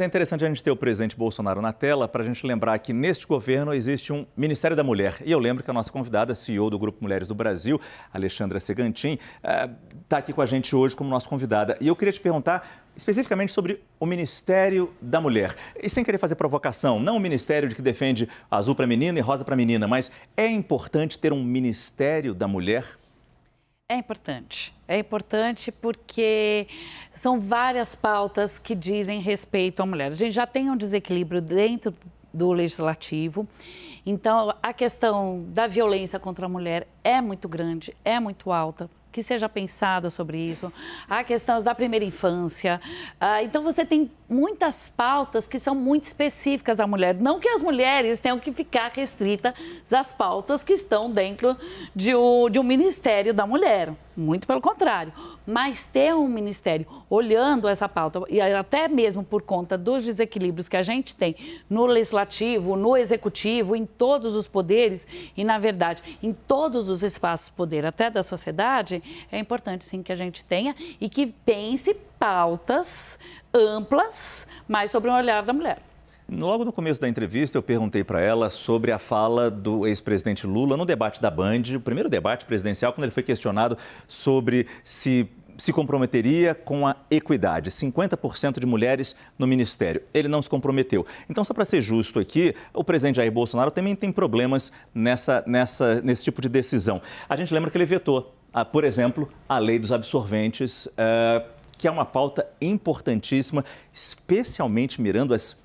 É interessante a gente ter o presidente Bolsonaro na tela para a gente lembrar que neste governo existe um Ministério da Mulher. E eu lembro que a nossa convidada, CEO do Grupo Mulheres do Brasil, Alexandra Segantin, está aqui com a gente hoje como nossa convidada. E eu queria te perguntar especificamente sobre o Ministério da Mulher. E sem querer fazer provocação, não um ministério que defende azul para menina e rosa para menina, mas é importante ter um Ministério da Mulher? É importante. É importante porque são várias pautas que dizem respeito à mulher. A gente já tem um desequilíbrio dentro do legislativo. Então, a questão da violência contra a mulher é muito grande, é muito alta. Que seja pensada sobre isso, a questão da primeira infância. Então, você tem muitas pautas que são muito específicas à mulher. Não que as mulheres tenham que ficar restritas às pautas que estão dentro de um Ministério da Mulher. Muito pelo contrário. Mas ter um ministério olhando essa pauta, e até mesmo por conta dos desequilíbrios que a gente tem no legislativo, no executivo, em todos os poderes e, na verdade, em todos os espaços de poder, até da sociedade, é importante sim que a gente tenha e que pense pautas amplas, mas sobre o olhar da mulher. Logo no começo da entrevista, eu perguntei para ela sobre a fala do ex-presidente Lula no debate da Band, o primeiro debate presidencial, quando ele foi questionado sobre se comprometeria com a equidade, 50% de mulheres no ministério. Ele não se comprometeu. Então, só para ser justo aqui, o presidente Jair Bolsonaro também tem problemas nesse tipo de decisão. A gente lembra que ele vetou, por exemplo, a lei dos absorventes, que é uma pauta importantíssima, especialmente mirando as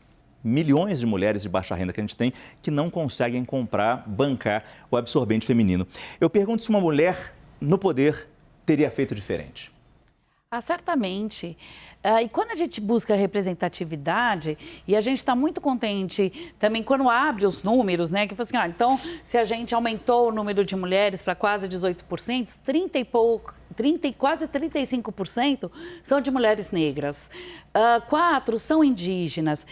milhões de mulheres de baixa renda que a gente tem que não conseguem bancar o absorvente feminino. Eu pergunto se uma mulher no poder teria feito diferente. Certamente. E quando a gente busca representatividade, e a gente está muito contente também quando abre os números, né? Que assim, então, se a gente aumentou o número de mulheres para quase 18%, 30 e quase 35% são de mulheres negras. 4 são indígenas,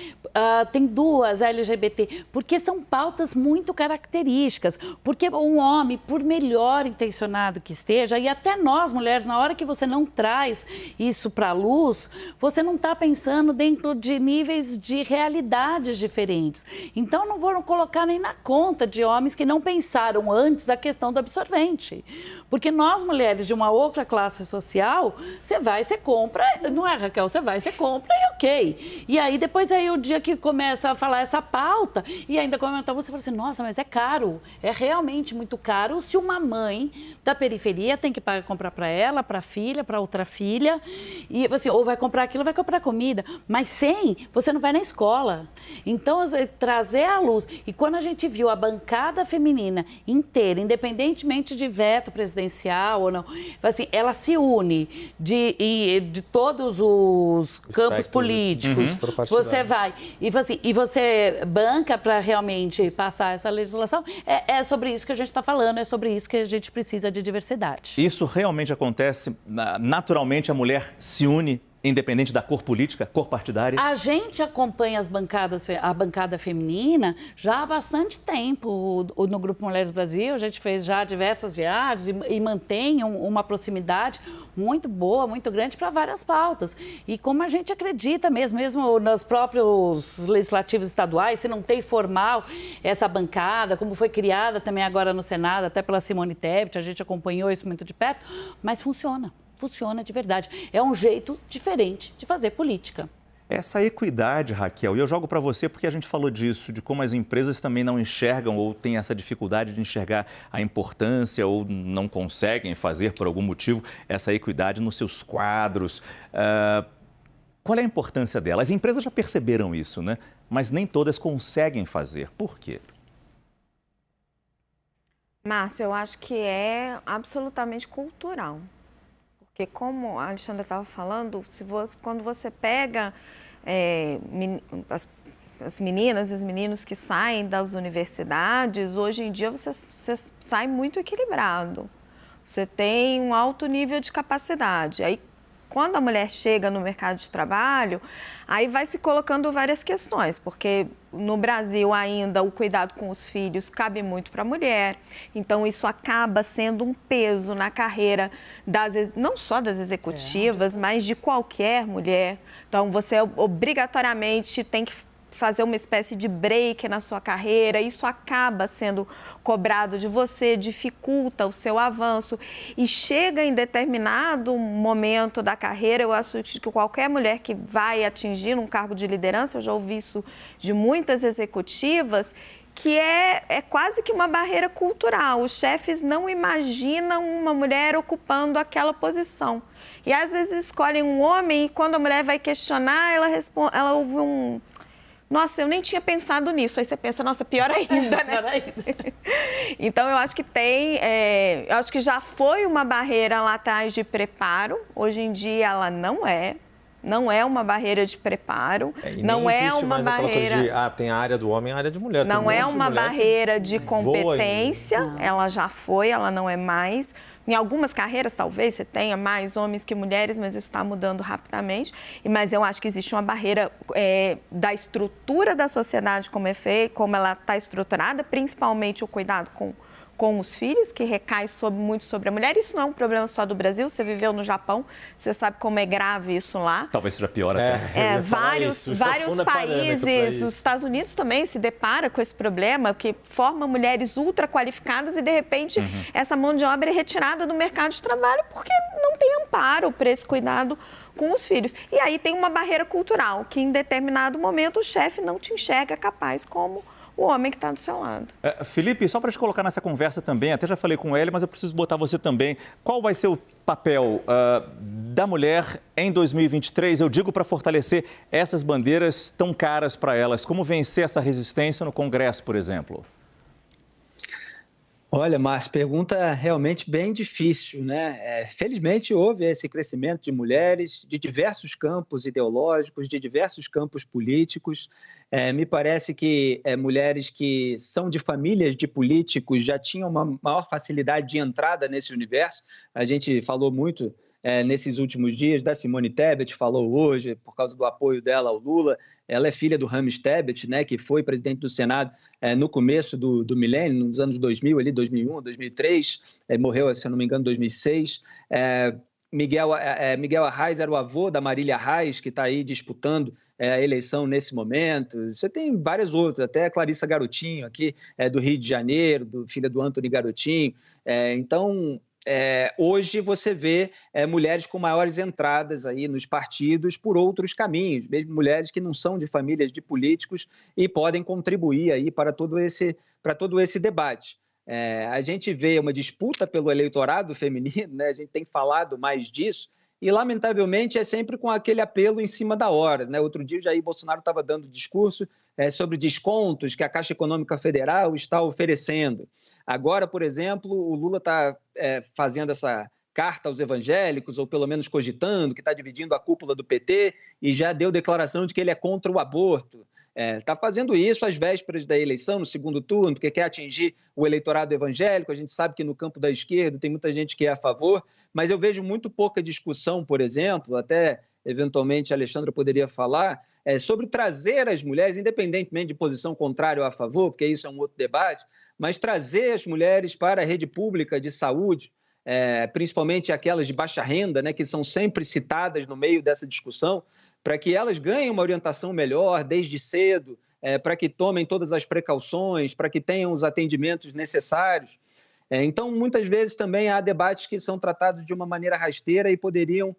tem 2 LGBT, porque são pautas muito características, porque um homem, por melhor intencionado que esteja, e até nós mulheres, na hora que você não traz isso para a luz, você não está pensando dentro de níveis de realidades diferentes. Então, não vou colocar nem na conta de homens que não pensaram antes a questão do absorvente, porque nós mulheres de uma outra classe social, você vai, você compra, não é, Raquel? Você vai, você compra e ok. E aí, depois, o dia que começa a falar essa pauta, e ainda comentar, você fala assim, nossa, mas é caro, é realmente muito caro se uma mãe da periferia tem que comprar para ela, para a filha, para outra filha, e assim, ou vai comprar aquilo, vai comprar comida, mas sem, você não vai na escola. Então, trazer à luz, e quando a gente viu a bancada feminina inteira, independentemente de veto presidencial ou não, assim, ela se une de todos os campos políticos. Você vai e você banca para realmente passar essa legislação. É sobre isso que a gente está falando, é sobre isso que a gente precisa de diversidade. Isso realmente acontece? Naturalmente a mulher se une, independente da cor política, cor partidária? A gente acompanha a bancada feminina já há bastante tempo. No Grupo Mulheres do Brasil, a gente fez já diversas viagens e mantém uma proximidade muito boa, muito grande para várias pautas. E como a gente acredita mesmo nos próprios legislativos estaduais, se não tem formal essa bancada, como foi criada também agora no Senado, até pela Simone Tebet, a gente acompanhou isso muito de perto, mas funciona. Funciona de verdade. É um jeito diferente de fazer política. Essa equidade, Raquel, e eu jogo para você porque a gente falou disso, de como as empresas também não enxergam ou têm essa dificuldade de enxergar a importância ou não conseguem fazer, por algum motivo, essa equidade nos seus quadros. Qual é a importância dela? As empresas já perceberam isso, né? Mas nem todas conseguem fazer. Por quê? Márcio, eu acho que é absolutamente cultural. Porque como a Alexandra estava falando, quando você pega as meninas e os meninos que saem das universidades, hoje em dia você sai muito equilibrado. Você tem um alto nível de capacidade. Aí, quando a mulher chega no mercado de trabalho, aí vai se colocando várias questões, porque no Brasil ainda o cuidado com os filhos cabe muito para a mulher, então isso acaba sendo um peso na carreira não só das executivas, mas de qualquer mulher. Então você obrigatoriamente tem que fazer uma espécie de break na sua carreira, isso acaba sendo cobrado de você, dificulta o seu avanço e chega em determinado momento da carreira, eu acho que qualquer mulher que vai atingir um cargo de liderança, eu já ouvi isso de muitas executivas, que é quase que uma barreira cultural. Os chefes não imaginam uma mulher ocupando aquela posição. E às vezes escolhem um homem e quando a mulher vai questionar, ela ouve um... Nossa, eu nem tinha pensado nisso. Aí você pensa, nossa, pior ainda, né? Pior ainda. Então, eu acho que eu acho que já foi uma barreira lá atrás de preparo. Hoje em dia, ela não é. Não é uma barreira de preparo, não é uma barreira... tem a área do homem e a área de mulher. Não é uma barreira de competência, ela já foi, ela não é mais. Em algumas carreiras, talvez, você tenha mais homens que mulheres, mas isso está mudando rapidamente. Mas eu acho que existe uma barreira da estrutura da sociedade como ela está estruturada, principalmente o cuidado com os filhos, que recai muito sobre a mulher. Isso não é um problema só do Brasil, você viveu no Japão, você sabe como é grave isso lá. Talvez seja pior até. Vários países, os Estados Unidos também se depara com esse problema, que forma mulheres ultra qualificadas e, de repente, essa mão de obra é retirada do mercado de trabalho porque não tem amparo para esse cuidado com os filhos. E aí tem uma barreira cultural, que em determinado momento o chefe não te enxerga capaz como o homem que está do seu lado. Felipe, só para te colocar nessa conversa também, até já falei com ele, mas eu preciso botar você também. Qual vai ser o papel da mulher em 2023? Eu digo para fortalecer essas bandeiras tão caras para elas. Como vencer essa resistência no Congresso, por exemplo? Olha, Márcio, pergunta realmente bem difícil, né? Felizmente houve esse crescimento de mulheres de diversos campos ideológicos, de diversos campos políticos. Me parece que mulheres que são de famílias de políticos já tinham uma maior facilidade de entrada nesse universo. A gente falou muito nesses últimos dias da Simone Tebet, falou hoje, por causa do apoio dela ao Lula. Ela é filha do Rames Tebet, né, que foi presidente do Senado no começo do milênio, nos anos 2000, ali, 2001, 2003, morreu, se eu não me engano, em 2006. Miguel Arraes era o avô da Marília Arraes, que está aí disputando a eleição nesse momento. Você tem várias outras, até a Clarissa Garotinho, aqui do Rio de Janeiro, filha do Antony Garotinho. Então, hoje você vê mulheres com maiores entradas aí nos partidos por outros caminhos, mesmo mulheres que não são de famílias de políticos e podem contribuir aí para todo esse debate. A gente vê uma disputa pelo eleitorado feminino, né? A gente tem falado mais disso, e, lamentavelmente, é sempre com aquele apelo em cima da hora, né? Outro dia, o Jair Bolsonaro estava dando discurso sobre descontos que a Caixa Econômica Federal está oferecendo. Agora, por exemplo, o Lula está fazendo essa carta aos evangélicos, ou pelo menos cogitando, que está dividindo a cúpula do PT, e já deu declaração de que ele é contra o aborto. Está fazendo isso às vésperas da eleição, no segundo turno, porque quer atingir o eleitorado evangélico. A gente sabe que no campo da esquerda tem muita gente que é a favor, mas eu vejo muito pouca discussão, por exemplo, até eventualmente a Alexandra poderia falar, sobre trazer as mulheres, independentemente de posição contrária ou a favor, porque isso é um outro debate, mas trazer as mulheres para a rede pública de saúde, principalmente aquelas de baixa renda, né, que são sempre citadas no meio dessa discussão, para que elas ganhem uma orientação melhor desde cedo, para que tomem todas as precauções, para que tenham os atendimentos necessários. Então, muitas vezes também há debates que são tratados de uma maneira rasteira e poderiam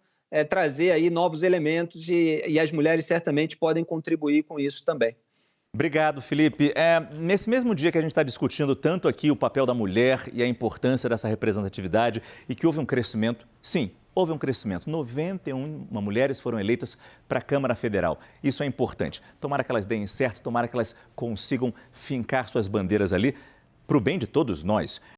trazer aí novos elementos e as mulheres certamente podem contribuir com isso também. Obrigado, Felipe. Nesse mesmo dia que a gente está discutindo tanto aqui o papel da mulher e a importância dessa representatividade e que houve um crescimento, sim, houve um crescimento. 91 mulheres foram eleitas para a Câmara Federal. Isso é importante. Tomara que elas deem certo, tomara que elas consigam fincar suas bandeiras ali para o bem de todos nós.